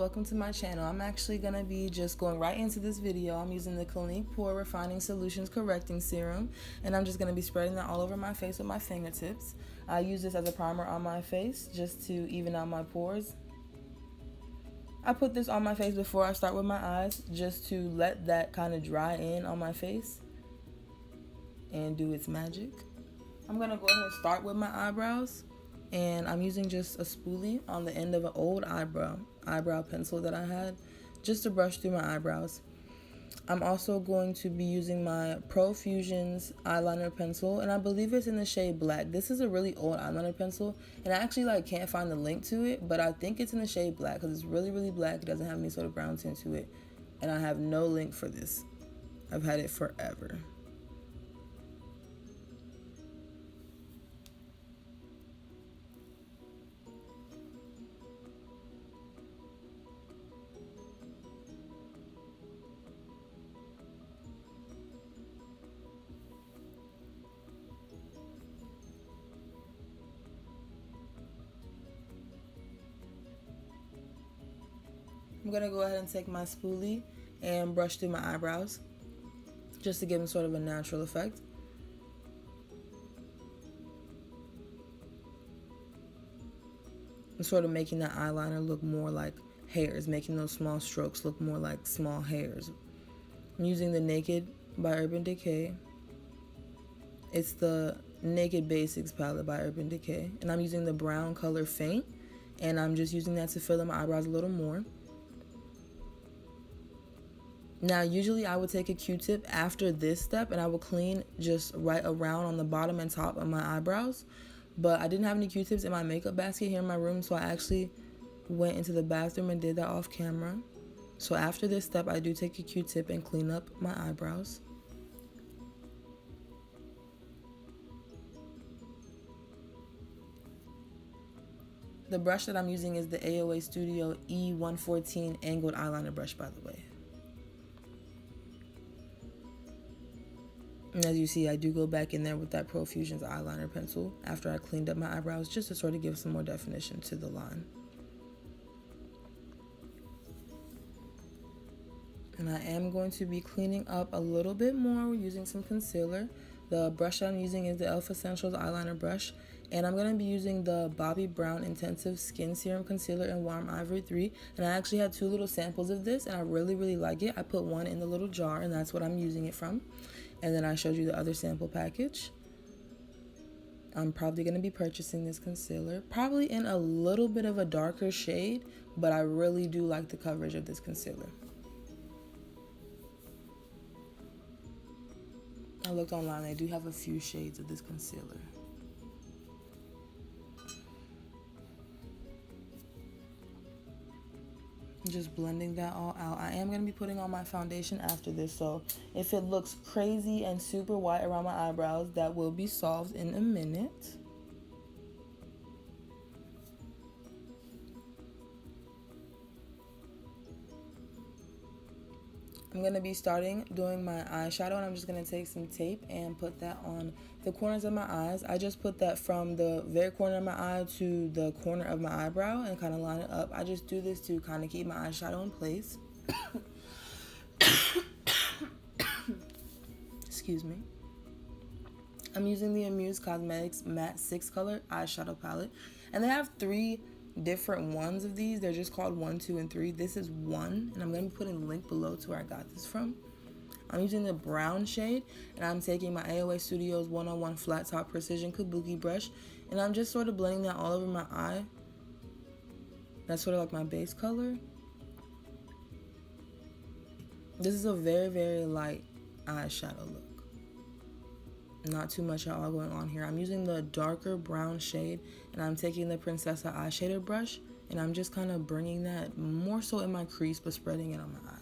welcome to my channel. I'm actually going to be just going right into this video. I'm using the Clinique Pore Refining Solutions Correcting Serum, and I'm just going to be spreading that all over my face with my fingertips. I use this as a primer on my face just to even out my pores. I put this on my face before I start with my eyes just to let that kind of dry in on my face and do its magic. I'm going to go ahead and start with my eyebrows. And I'm using just a spoolie on the end of an old eyebrow pencil that I had just to brush through my eyebrows. I'm also going to be using my Profusions eyeliner pencil, and I believe it's in the shade black. This is a really old eyeliner pencil, and I actually can't find the link to it, but I think it's in the shade black because it's really black. It doesn't have any sort of brown tint to it, and I have no link for this. I've had it forever. I'm going to go ahead and take my spoolie and brush through my eyebrows just to give them sort of a natural effect. I'm sort of making that eyeliner look more like hairs, making those small strokes look more like small hairs. I'm using the Naked by Urban Decay. It's the Naked Basics palette by Urban Decay, and I'm using the brown color Faint, and I'm just using that to fill in my eyebrows a little more. Now, usually I would take a Q-tip after this step and I would clean just right around on the bottom and top of my eyebrows. But I didn't have any Q-tips in my makeup basket here in my room, so I actually went into the bathroom and did that off camera. So after this step, I do take a Q-tip and clean up my eyebrows. The brush that I'm using is the AOA Studio E114 angled eyeliner brush, by the way. And as you see, I do go back in there with that Profusions eyeliner pencil after I cleaned up my eyebrows just to sort of give some more definition to the line. And I am going to be cleaning up a little bit more using some concealer. The brush I'm using is the e.l.f. Essentials eyeliner brush. And I'm going to be using the Bobbi Brown Intensive Skin Serum Concealer in Warm Ivory 3. And I actually had 2 little samples of this, and I really like it. I put one in the little jar, and that's what I'm using it from. And then I showed you the other sample package. I'm probably going to be purchasing this concealer, probably in a little bit of a darker shade, but I really do like the coverage of this concealer. I looked online, they do have a few shades of this concealer. Just blending that all out. I am going to be putting on my foundation after this, so if it looks crazy and super white around my eyebrows, that will be solved in a minute. I'm going to be starting doing my eyeshadow, and I'm just going to take some tape and put that on the corners of my eyes. I just put that from the very corner of my eye to the corner of my eyebrow and kind of line it up. I just do this to kind of keep my eyeshadow in place. Excuse me. I'm using the Amuse Cosmetics Matte 6 Color Eyeshadow Palette, and they have 3 different ones of these. They're just called 1, 2, and 3. This is 1, and I'm going to be putting a link below to where I got this from. I'm using the brown shade, and I'm taking my AOA Studios 101 Flat Top Precision Kabuki brush, and I'm just sort of blending that all over my eye. That's sort of like my base color. This is a very light eyeshadow look. Not too much at all going on here. I'm using the darker brown shade, and I'm taking the Princessa eyeshadow brush, and I'm just kind of bringing that more so in my crease, but spreading it on my eye.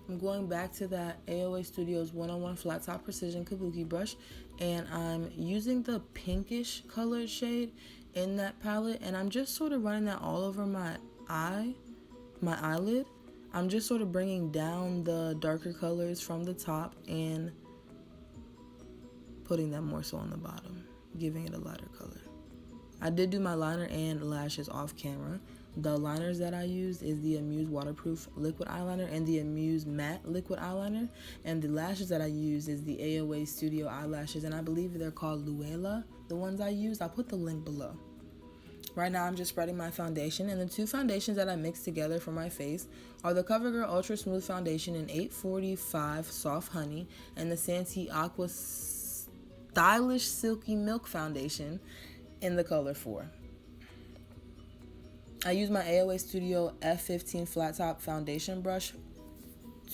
I'm going back to that AOA Studios 101 Flat Top Precision Kabuki brush, and I'm using the pinkish colored shade in that palette, and I'm just sort of running that all over my eyelid, I'm just sort of bringing down the darker colors from the top and putting them more so on the bottom, giving it a lighter color. I did do my liner and lashes off camera. The liners that I used is the Amuse Waterproof Liquid Eyeliner and the Amuse Matte Liquid Eyeliner. And the lashes that I used is the AOA Studio Eyelashes, and I believe they're called Luella, the ones I used. I'll put the link below. Right now I'm just spreading my foundation, and the two foundations that I mixed together for my face are the CoverGirl Ultra Smooth Foundation in 845 Soft Honey and the Santee Aqua Stylish Silky Milk Foundation in the color 4. I use my AOA Studio F15 Flat Top Foundation brush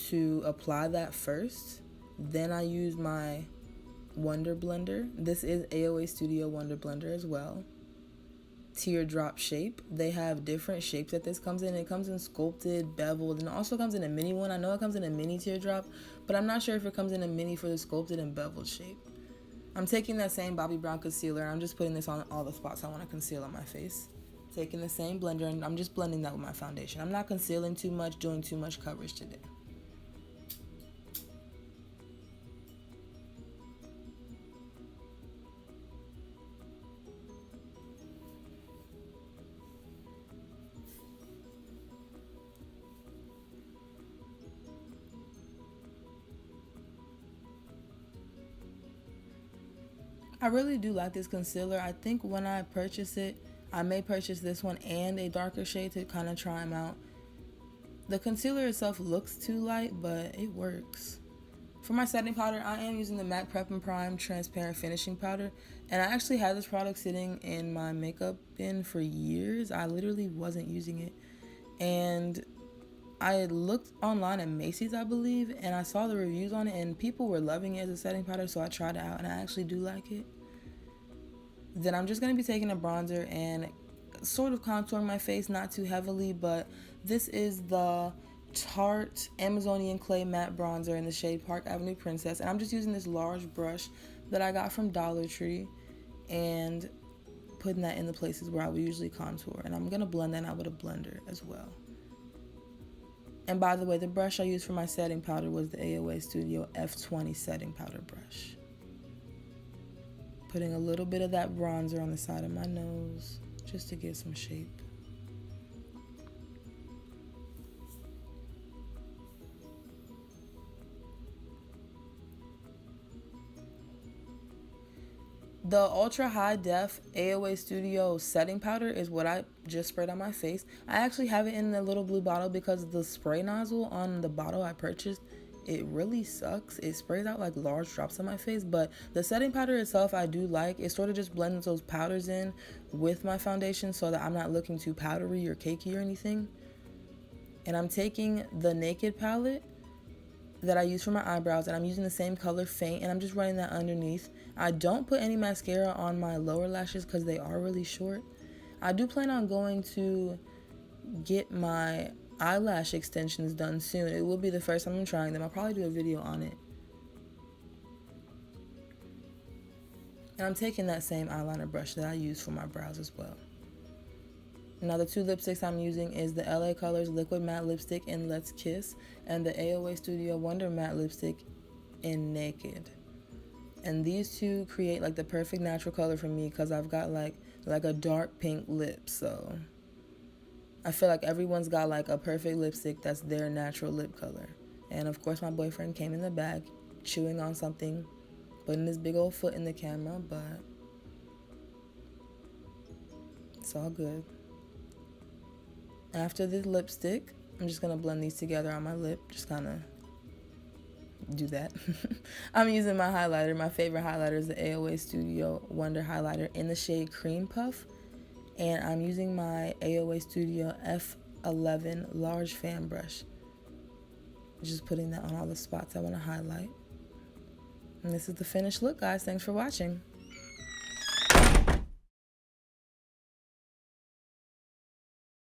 to apply that first. Then I use my Wonder Blender. This is AOA Studio Wonder Blender as well. Teardrop shape. They have different shapes that this comes in. It comes in sculpted, beveled, and it also comes in a mini one. I know it comes in a mini teardrop, but I'm not sure if it comes in a mini for the sculpted and beveled shape. I'm taking that same Bobbi Brown concealer. I'm just putting this on all the spots I want to conceal on my face. Taking the same blender, and I'm just blending that with my foundation. I'm not concealing too much, doing too much coverage today. I really do like this concealer. I think when I purchase it, I may purchase this one and a darker shade to kind of try them out. The concealer itself looks too light, but it works. For my setting powder, I am using the MAC Prep and Prime Transparent Finishing Powder. And I actually had this product sitting in my makeup bin for years. I literally wasn't using it. And I looked online at Macy's, I believe, and I saw the reviews on it, and people were loving it as a setting powder, so I tried it out, and I actually do like it. Then I'm just going to be taking a bronzer and sort of contouring my face, not too heavily, but this is the Tarte Amazonian Clay Matte Bronzer in the shade Park Avenue Princess, and I'm just using this large brush that I got from Dollar Tree and putting that in the places where I would usually contour, and I'm going to blend that out with a blender as well. And by the way, the brush I used for my setting powder was the AOA Studio F20 setting powder brush. Putting a little bit of that bronzer on the side of my nose just to get some shape. The Ultra High Def AOA Studio setting powder is what I just sprayed on my face. I actually have it in the little blue bottle because the spray nozzle on the bottle I purchased, it really sucks. It sprays out like large drops on my face, but the setting powder itself I do like. It sort of just blends those powders in with my foundation so that I'm not looking too powdery or cakey or anything. And I'm taking the Naked palette that I use for my eyebrows, and I'm using the same color Faint, and I'm just running that underneath. I don't put any mascara on my lower lashes because they are really short. I do plan on going to get my eyelash extensions done soon. It will be the first time I'm trying them. I'll probably do a video on it. And I'm taking that same eyeliner brush that I use for my brows as well. Now the two lipsticks I'm using is the LA Colors Liquid Matte Lipstick in Let's Kiss and the AOA Studio Wonder Matte Lipstick in Naked. And these two create like the perfect natural color for me because I've got like a dark pink lip, so I feel like everyone's got like a perfect lipstick that's their natural lip color. And of course my boyfriend came in the bag chewing on something, putting his big old foot in the camera, but it's all good. After the lipstick, I'm just going to blend these together on my lip. Just kind of do that. I'm using my highlighter. My favorite highlighter is the AOA Studio Wonder Highlighter in the shade Cream Puff. And I'm using my AOA Studio F11 Large Fan Brush. Just putting that on all the spots I want to highlight. And this is the finished look, guys. Thanks for watching.